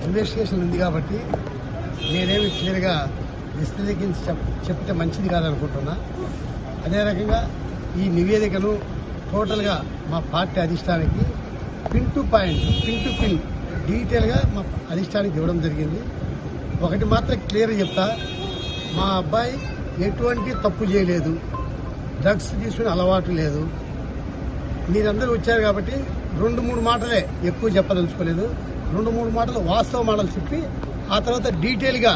Investigation ఉంది కాబట్టి నేనేమి క్లియర్గా విశ్లేషించి చెప్తే మంచిది కాదనుకుంటున్నా. అదే రకంగా ఈ నివేదికను టోటల్గా మా పార్టీ అధిష్టానానికి పిన్ టు పిన్ డీటెయిల్గా మా అధిష్టానానికి ఇవ్వడం జరిగింది. ఒకటి మాత్రం క్లియర్ చెప్తా, మా అబ్బాయి ఎటువంటి తప్పు చేయలేదు, డ్రగ్స్ తీసుకునే అలవాటు లేదు. మీరందరూ వచ్చారు కాబట్టి 2-3 మాటలే ఎక్కువ చెప్పదలుచుకోలేదు. 2-3 మాటలు వాస్తవ మాటలు చెప్పి ఆ తర్వాత డీటెయిల్గా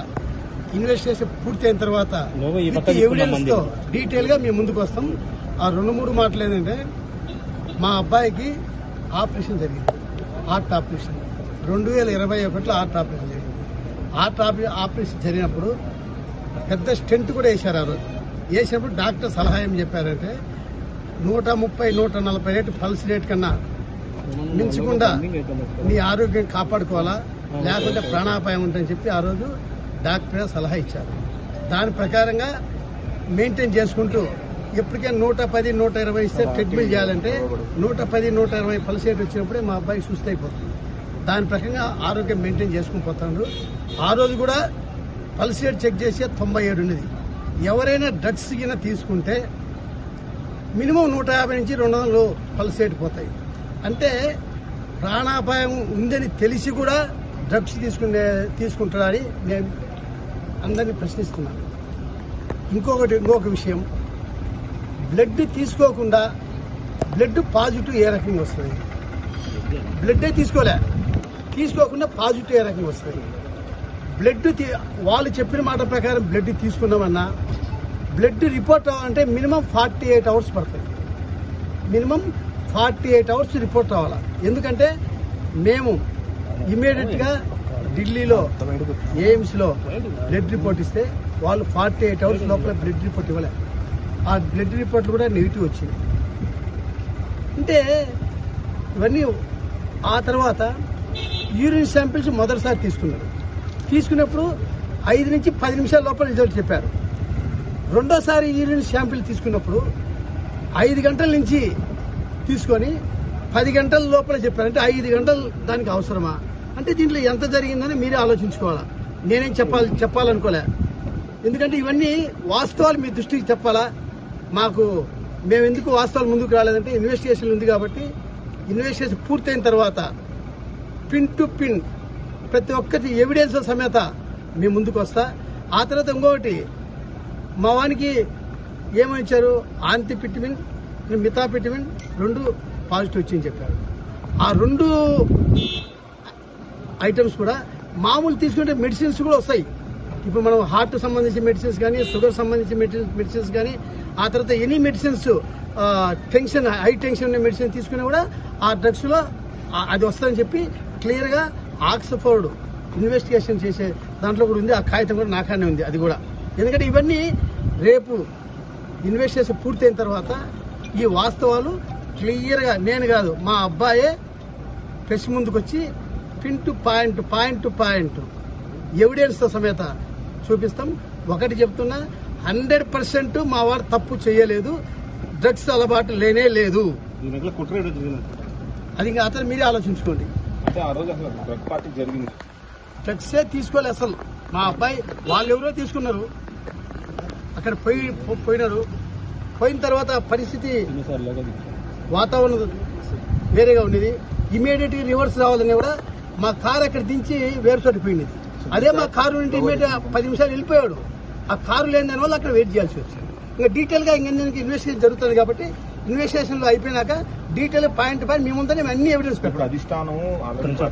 ఇన్వెస్టిగేషన్ పూర్తయిన తర్వాత ఎవిడెన్స్ తో డీటెయిల్గా మేము ముందుకు వస్తాం. ఆ 2-3 మాటలు ఏంటంటే, మా అబ్బాయికి ఆపరేషన్ జరిగింది, హార్ట్ ఆపరేషన్ 2021లో హార్ట్ ఆపరేషన్ జరిగింది. హార్ట్ ఆపరేషన్ జరిగినప్పుడు పెద్ద స్టెంట్ కూడా వేశారు. ఆ రోజు వేసినప్పుడు డాక్టర్ సలహా ఏం చెప్పారంటే 130-140 రేటు పల్స్ రేట్ కన్నా మించకుండా నీ ఆరోగ్యం కాపాడుకోవాలా, లేకపోతే ప్రాణాపాయం ఉంటుందని చెప్పి ఆ రోజు డాక్టర్ సలహా ఇచ్చారు. దాని ప్రకారంగా మెయింటైన్ చేసుకుంటూ ఎప్పటికైనా 110-120 ఇస్తే ట్రీట్మెంట్ చేయాలంటే 110-120 పల్స్ రేట్ వచ్చినప్పుడే మా అబ్బాయి సుస్థ అయిపోతుంది. దాని ప్రకారంగా ఆరోగ్యం మెయింటైన్ చేసుకుని పోతాడు. ఆ రోజు కూడా పల్స్ రేట్ చెక్ చేసి 97 ఉన్నది. ఎవరైనా డ్రగ్స్ కింద తీసుకుంటే మినిమం 150 నుంచి 200 పల్స్ రేట్ పోతాయి. అంటే ప్రాణాపాయం ఉందని తెలిసి కూడా డ్రగ్స్ తీసుకుంటారని నేను అందరినీ ప్రశ్నిస్తున్నాను. ఇంకొక విషయం, బ్లడ్ తీసుకోకుండా బ్లడ్ పాజిటివ్ ఏ రకంగా వస్తుంది? బ్లడ్డే తీసుకోకుండా పాజిటివ్ ఏ రకంగా వస్తుంది? బ్లడ్ వాళ్ళు చెప్పిన మాట ప్రకారం బ్లడ్ తీసుకున్నామన్నా బ్లడ్ రిపోర్ట్ అవ్వాలంటే మినిమం 48 అవర్స్ పడుతుంది. మినిమం 48 అవర్స్ రిపోర్ట్ రావాలా. ఎందుకంటే మేము ఇమీడియట్గా ఢిల్లీలో ఎయిమ్స్లో బ్లడ్ రిపోర్ట్ ఇస్తే వాళ్ళు 48 అవర్స్ లోపల బ్లడ్ రిపోర్ట్ ఇవ్వలేదు. ఆ బ్లడ్ రిపోర్ట్లు కూడా నెగిటివ్ వచ్చింది. అంటే ఇవన్నీ ఆ తర్వాత యూరిన్ శాంపిల్స్ మొదటిసారి తీసుకున్నప్పుడు 5 నుంచి 10 నిమిషాల లోపల రిజల్ట్ చెప్పారు. రెండోసారి యూరిన్ శాంపిల్ తీసుకున్నప్పుడు 5 గంటల నుంచి తీసుకొని 10 గంటల లోపల చెప్పారు. అంటే 5 గంటలు దానికి అవసరమా? అంటే దీంట్లో ఎంత జరిగిందని మీరే ఆలోచించుకోవాలా. నేనేం చెప్పాలనుకోలే. ఎందుకంటే ఇవన్నీ వాస్తవాలు మీ దృష్టికి చెప్పాలా. మేము ఎందుకు వాస్తవాలు ముందుకు రాలేదంటే ఇన్వెస్టిగేషన్ ఉంది కాబట్టి ఇన్వెస్టిగేషన్ పూర్తయిన తర్వాత పిన్ టు పిన్ ప్రతి ఒక్కటి ఎవిడెన్స్ సమేత మేము ముందుకు వస్తా. ఆ తర్వాత ఇంకొకటి, మా వానికి ఏమని ఇచ్చారు, ఆంతిపిటిమిన్, మిథాపిటిమిన్ 2 పాజిటివ్ వచ్చిందని చెప్పారు. ఆ 2 ఐటమ్స్ కూడా మామూలు తీసుకుంటే మెడిసిన్స్ కూడా వస్తాయి. ఇప్పుడు మనం హార్ట్ సంబంధించిన మెడిసిన్స్ కానీ, షుగర్ సంబంధించిన మెడిసిన్స్ కానీ, ఆ తర్వాత any medicines tension, high tension ఉన్న మెడిసిన్ తీసుకున్నా కూడా ఆ డ్రగ్స్ లో అది వస్తుందని చెప్పి క్లియర్గా ఆక్స్ఫోర్డ్ ఇన్వెస్టిగేషన్ చేసే దాంట్లో కూడా ఉంది. ఆ కాగితం కూడా నాకానే ఉంది అది కూడా. ఎందుకంటే ఇవన్నీ రేపు ఇన్వెస్టిగేషన్ పూర్తయిన తర్వాత ఈ వాస్తవాలు క్లియర్గా నేను కాదు, మా అబ్బాయే ప్రెస్ ముందుకు వచ్చి పిన్ టు పాయింట్ ఎవిడెన్స్తో సమేత చూపిస్తాం. ఒకటి చెప్తున్నా, 100% మా వాడు తప్పు చేయలేదు, డ్రగ్స్ అలవాటు లేనే లేదు. అది ఇంకా అతను మీరే ఆలోచించుకోండి. డ్రగ్సే తీసుకోలే అసలు. మా అబ్బాయి వాళ్ళు ఎవరో తీసుకున్నారు, అక్కడ పోయినారు. పోయిన తర్వాత పరిస్థితి వాతావరణం వేరేగా ఉండేది. ఇమీడియట్ గా రివర్స్ రావాలని కూడా మా కారు అక్కడ దించి వేరు చోటు పోయింది. అదే మా కారు నుండి ఇమీడియట్ 10 నిమిషాలు వెళ్ళిపోయాడు. ఆ కారు లేని దాని వల్ల అక్కడ వెయిట్ చేయాల్సి వచ్చింది. ఇంకా డీటెయిల్ గా ఇన్వెస్టిగేషన్ జరుగుతుంది కాబట్టి ఇన్వెస్టిగేషన్ లో అయిపోయినాక డీటెయిల్ పాయింట్ మీ ముందరే అన్ని ఎవిడెన్స్ పెట్టారు.